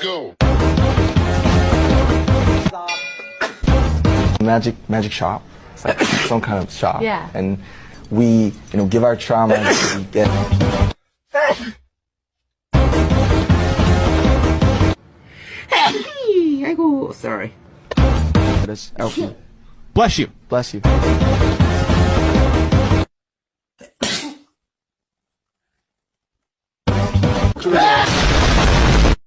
go. Magic shop. It's like some kind of shop. Yeah. And we, give our trauma and we get. 아이고, sorry. Bless you. Bless you.